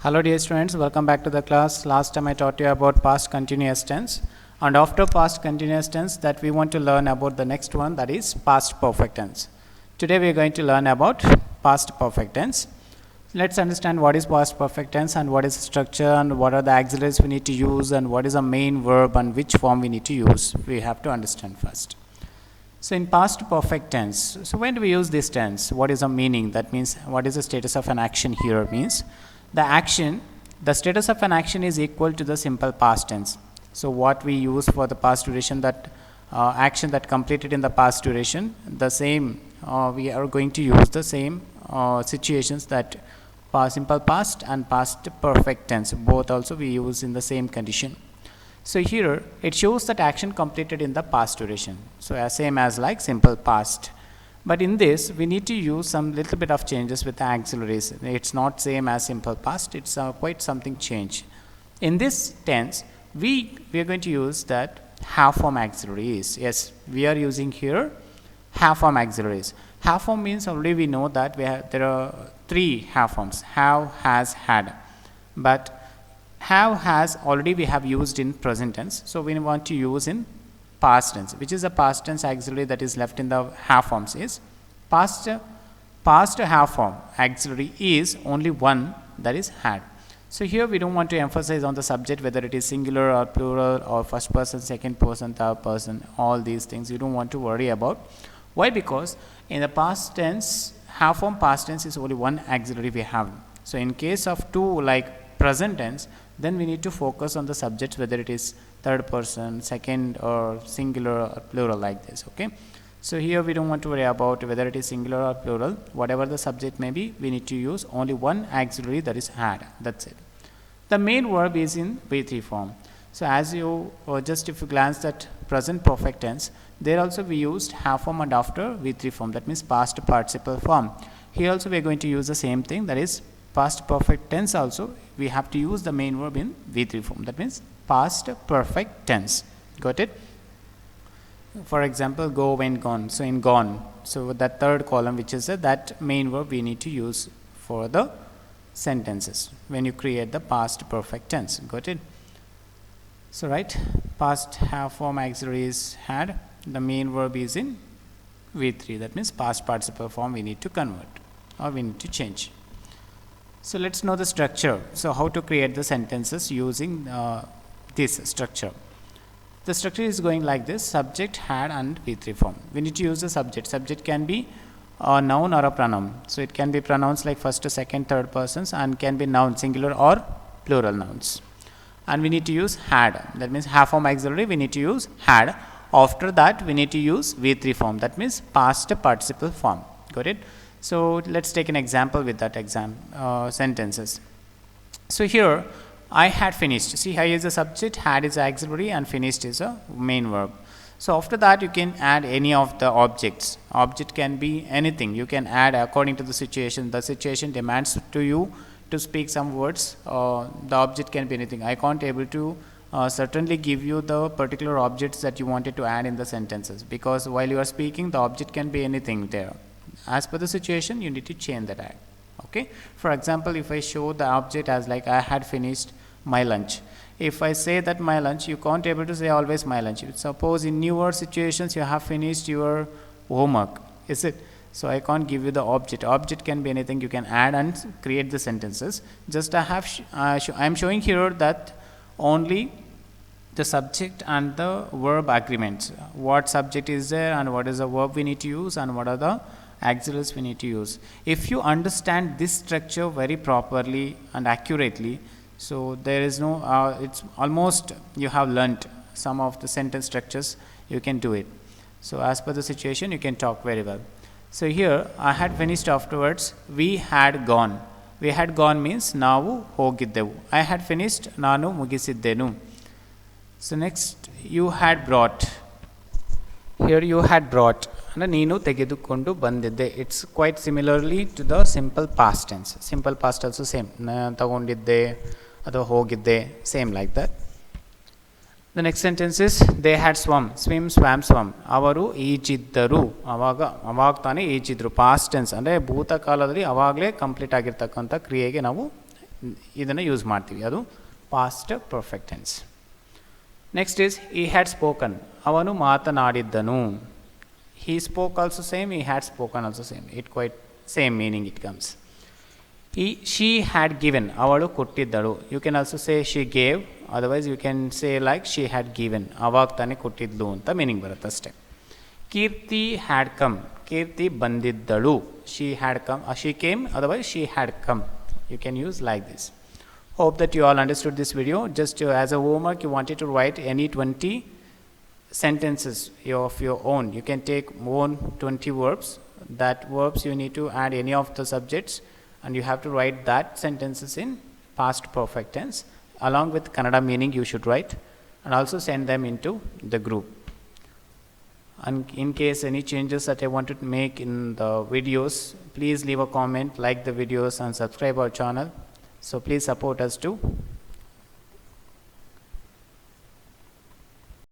Hello dear students, welcome back to the class. Last time I taught you about past continuous tense, and after past continuous tense that we want to learn about the next one, that is past perfect tense. Today we are going to learn about past perfect tense. Let's understand what is past perfect tense and what is the structure and what are the auxiliaries we need to use and what is a main verb and which form we need to use. We have to understand first. So in past perfect tense, so when do we use this tense? What is the meaning? That means what is the status of an action here means the status of an action is equal to the simple past tense. So what we use for the past duration, that action that completed in the past duration, the same we are going to use the same situations that simple past and past perfect tense, both also we use in the same condition. So here it shows that action completed in the past duration, so same as like simple past. But in this, we need to use some little bit of changes with the auxiliaries. It's not same as simple past, it's quite something change. In this tense, we are going to use that have form auxiliaries. Yes, we are using here have form auxiliaries. Have form means already we know that there are three have forms, have, has, had. But have, has already we have used in present tense, so we want to use in past tense, which is a past tense auxiliary that is left in the have forms is past have form auxiliary is only one, that is had. So here we don't want to emphasize on the subject whether it is singular or plural or first person, second person, third person, all these things you don't want to worry about. Why? Because in the past tense, have form past tense is only one auxiliary we have. So in case of two like present tense, then we need to focus on the subjects whether it is third person, second or singular or plural like this. Okay, so here we don't want to worry about whether it is singular or plural. Whatever the subject may be, we need to use only one auxiliary, that is had. That's it. The main verb is in V3 form. So as you just if you glance at present perfect tense, there also we used have form and after V3 form, that means past participle form. Here also we are going to use the same thing, that is past perfect tense also we have to use the main verb in V3 form, that means past perfect tense. Got it? For example, go, went, gone. So in gone, so that third column which is that main verb we need to use for the sentences when you create the past perfect tense. Got it? So right, past have form auxiliary is had, the main verb is in V3, that means past participle form we need to convert or we need to change. So let's know the structure. So how to create the sentences using this structure. The structure is going like this: subject, had and V3 form. We need to use the subject. Subject can be a noun or a pronoun. So it can be pronouns like first, second, third persons, and can be noun, singular or plural nouns. And we need to use had, that means have form auxiliary we need to use had. After that we need to use V3 form, that means past participle form. Got it? So let's take an example with that sentences. So here I had finished. See, here is the subject, had is auxiliary and finished is a main verb. So after that you can add any of the objects. Object can be anything. You can add according to the situation. The situation demands to you to speak some words. The object can be anything. I can't able to certainly give you the particular objects that you wanted to add in the sentences, because while you are speaking the object can be anything there. As per the situation you need to change that act. Okay, for example, if I show the object as like I had finished my lunch, if I say that my lunch, you can't able to say always my lunch. Suppose in newer situations you have finished your homework, is it? So I can't give you the object. Object can be anything. You can add and create the sentences. Just I am showing here that only the subject and the verb agreements. What subject is there and what is the verb we need to use and what are the auxiliaries we need to use. If you understand this structure very properly and accurately, so there is no it's almost you have learnt some of the sentence structures, you can do it. So as per the situation you can talk very well. So here I had finished, afterwards we had gone. We had gone means ನಾವು ಹೋಗಿದ್ದೆವು. I had finished, ನಾನು ಮುಗಿಸಿದ್ದೆನು. So next you had brought. Here you had brought and ನೀನು ತೆಗೆದುಕೊಂಡು ಬಂದಿದ್ದೆ. It's quite similarly to the simple past tense. Simple past also same. ತಗೊಂಡಿದ್ದೆ ಅಥವಾ ಹೋಗಿದ್ದೆ, same like that. The next sentence is they had swum. Swim, swam, swum. ಅವರು ಈಜಿದ್ದರು. ಅವಾಗ ತಾನೇ ಈಜಿದ್ರು. Past tense ಅಂದರೆ ಭೂತಕಾಲದಲ್ಲಿ ಅವಾಗಲೇ ಕಂಪ್ಲೀಟ್ ಆಗಿರ್ತಕ್ಕಂಥ ಕ್ರಿಯೆಗೆ ನಾವು ಇದನ್ನು ಯೂಸ್ ಮಾಡ್ತೀವಿ, ಅದು past perfect tense. Next is he had spoken, ಅವನು ಮಾತನಾಡಿದ್ದನು. He spoke also same, he had spoken also same, it quite same meaning it comes. She had given, ಅವಳು ಕೊಟ್ಟಿದ್ದಳು. You can also say she gave, otherwise you can say like she had given, ಅವಾಗ ತಾನೇ ಕೊಟ್ಟಿದ್ಲು ಅಂತ meaning ಬರುತ್ತೆ ಅಷ್ಟೇ. ಕೀರ್ತಿ had come, Keerthi ಬಂದಿದ್ದಳು. She had come, she came, otherwise she had come. You can use like this. Hope that you all understood this video. Just as a homework, you wanted to write any 20 sentences of your own. You can take own 20 verbs. That verbs you need to add any of the subjects, and you have to write that sentences in past perfect tense along with Kannada meaning you should write, and also send them into the group. And in case any changes that I want to make in the videos, please leave a comment, like the videos and subscribe our channel. So please support us to